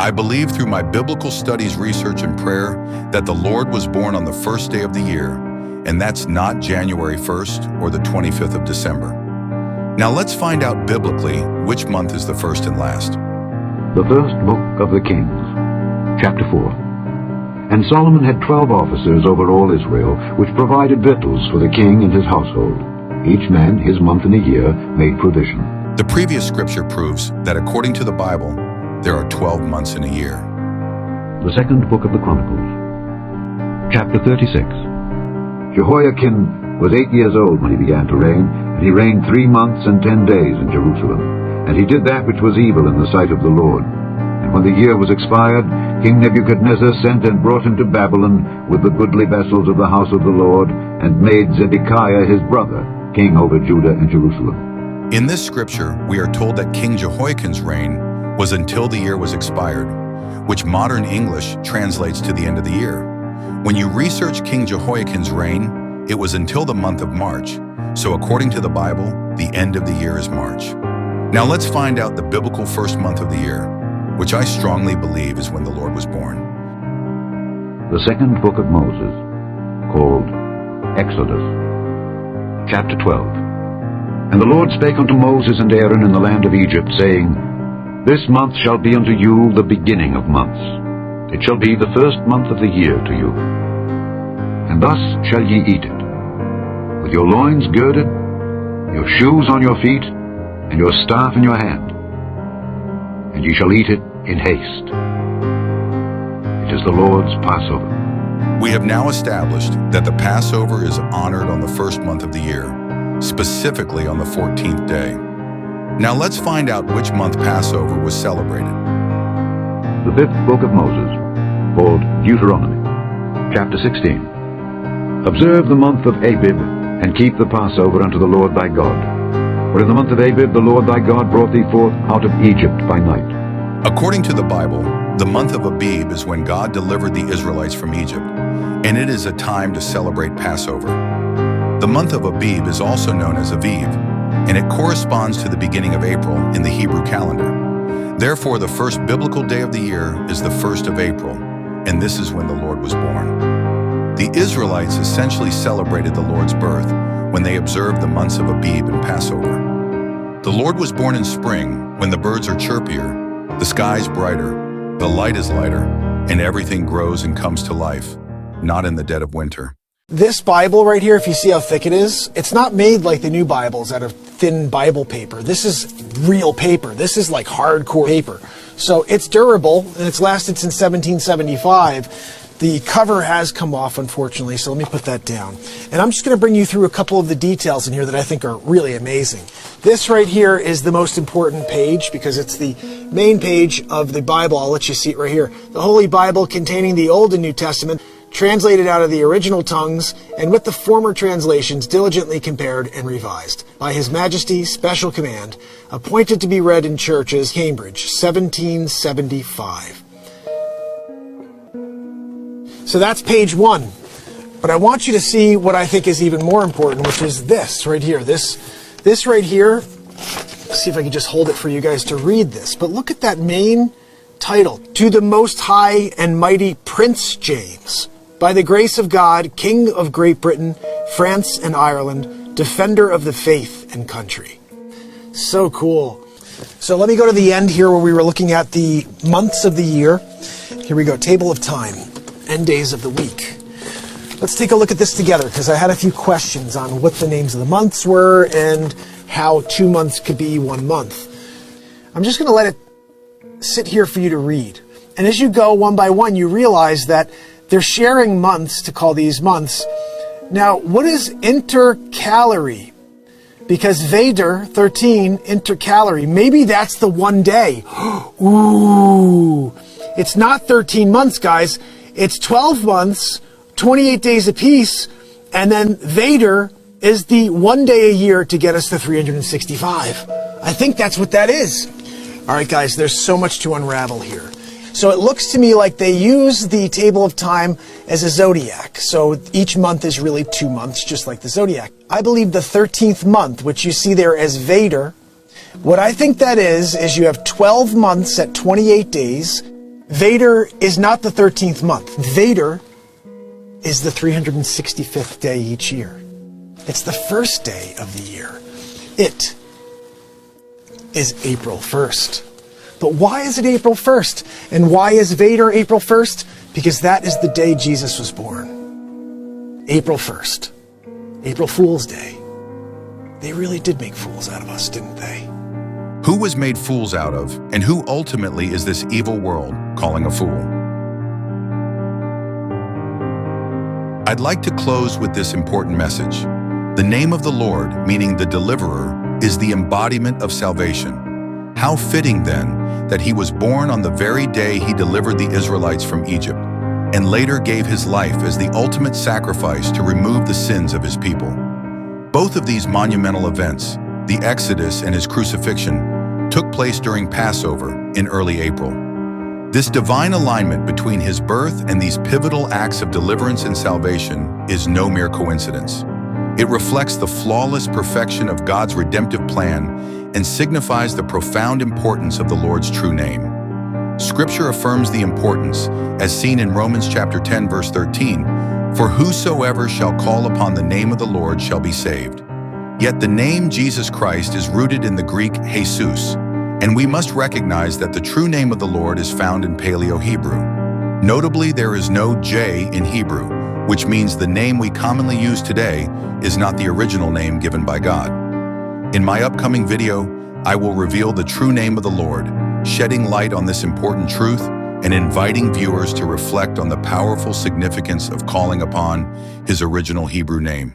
I believe through my biblical studies, research, and prayer that the Lord was born on the first day of the year, and that's not January 1st or the 25th of December. Now let's find out biblically which month is the first and last. The first book of the Kings, chapter 4. And Solomon had 12 officers over all Israel, which provided victuals for the king and his household. Each man his month in a year made provision. The previous scripture proves that according to the Bible, there are 12 months in a year. The second book of the Chronicles, chapter 36. Jehoiakim was 8 years old when he began to reign, and he reigned 3 months and 10 days in Jerusalem. And he did that which was evil in the sight of the Lord. And when the year was expired, King Nebuchadnezzar sent and brought him to Babylon with the goodly vessels of the house of the Lord, and made Zedekiah his brother king over Judah and Jerusalem. In this scripture, we are told that King Jehoiakim's reign was until the year was expired, which modern English translates to the end of the year. When you research King Jehoiakim's reign, it was until the month of March. So according to the Bible, the end of the year is March. Now let's find out the biblical first month of the year, which I strongly believe is when the Lord was born. The second book of Moses, called Exodus, chapter 12. And the Lord spake unto Moses and Aaron in the land of Egypt, saying, This month shall be unto you the beginning of months. It shall be the first month of the year to you. And thus shall ye eat it, with your loins girded, your shoes on your feet, and your staff in your hand. And ye shall eat it in haste. It is the Lord's Passover. We have now established that the Passover is honored on the first month of the year, specifically on the 14th day. Now let's find out which month Passover was celebrated. The fifth book of Moses, called Deuteronomy, chapter 16. Observe the month of Abib, and keep the Passover unto the Lord thy God. For in the month of Abib the Lord thy God brought thee forth out of Egypt by night. According to the Bible, the month of Abib is when God delivered the Israelites from Egypt, and it is a time to celebrate Passover. The month of Abib is also known as Aviv, and it corresponds to the beginning of April in the Hebrew calendar. Therefore, the first biblical day of the year is the 1st of April, and this is when the Lord was born. The Israelites essentially celebrated the Lord's birth when they observed the months of Abib and Passover. The Lord was born in spring, when the birds are chirpier, the sky's brighter, the light is lighter, and everything grows and comes to life, not in the dead of winter. This Bible right here, if you see how thick it is, it's not made like the new Bibles out of thin Bible paper. This is real paper. This is like hardcore paper. So it's durable, and it's lasted since 1775. The cover has come off, unfortunately, so let me put that down. And I'm just going to bring you through a couple of the details in here that I think are really amazing. This right here is the most important page because it's the main page of the Bible. I'll let you see it right here. The Holy Bible containing the Old and New Testament, translated out of the original tongues, and with the former translations diligently compared and revised. By His Majesty's special command, appointed to be read in churches, Cambridge, 1775. So that's page 1. But I want you to see what I think is even more important, which is this right here. This right here, let's see if I can just hold it for you guys to read this. But look at that main title. To the Most High and Mighty Prince James, by the grace of God, King of Great Britain, France and Ireland, defender of the faith and country. So cool. So let me go to the end here where we were looking at the months of the year. Here we go, table of time. And days of the week. Let's take a look at this together because I had a few questions on what the names of the months were and how 2 months could be 1 month. I'm just going to let it sit here for you to read. And as you go one by one, you realize that they're sharing months to call these months. Now, what is intercalary? Because Vader, 13, intercalary. Maybe that's the 1 day. Ooh. It's not 13 months, guys. It's 12 months, 28 days apiece, and then Vader is the 1 day a year to get us to 365. I think that's what that is. All right, guys, there's so much to unravel here. So it looks to me like they use the table of time as a zodiac. So each month is really 2 months, just like the zodiac. I believe the 13th month, which you see there as Vader, what I think that is you have 12 months at 28 days, Vader is not the 13th month. Vader is the 365th day each year. It's the first day of the year. It is April 1st. But why is it April 1st? And why is Vader April 1st? Because that is the day Jesus was born. April 1st. April Fool's Day. They really did make fools out of us, didn't they? Who was made fools out of, and who ultimately is this evil world calling a fool? I'd like to close with this important message. The name of the Lord, meaning the deliverer, is the embodiment of salvation. How fitting, then, that he was born on the very day he delivered the Israelites from Egypt, and later gave his life as the ultimate sacrifice to remove the sins of his people. Both of these monumental events, the Exodus and his crucifixion, took place during Passover in early April. This divine alignment between his birth and these pivotal acts of deliverance and salvation is no mere coincidence. It reflects the flawless perfection of God's redemptive plan and signifies the profound importance of the Lord's true name. Scripture affirms the importance, as seen in Romans chapter 10, verse 13, "For whosoever shall call upon the name of the Lord shall be saved." Yet the name Jesus Christ is rooted in the Greek Jesus, and we must recognize that the true name of the Lord is found in Paleo-Hebrew. Notably, there is no J in Hebrew, which means the name we commonly use today is not the original name given by God. In my upcoming video, I will reveal the true name of the Lord, shedding light on this important truth and inviting viewers to reflect on the powerful significance of calling upon his original Hebrew name.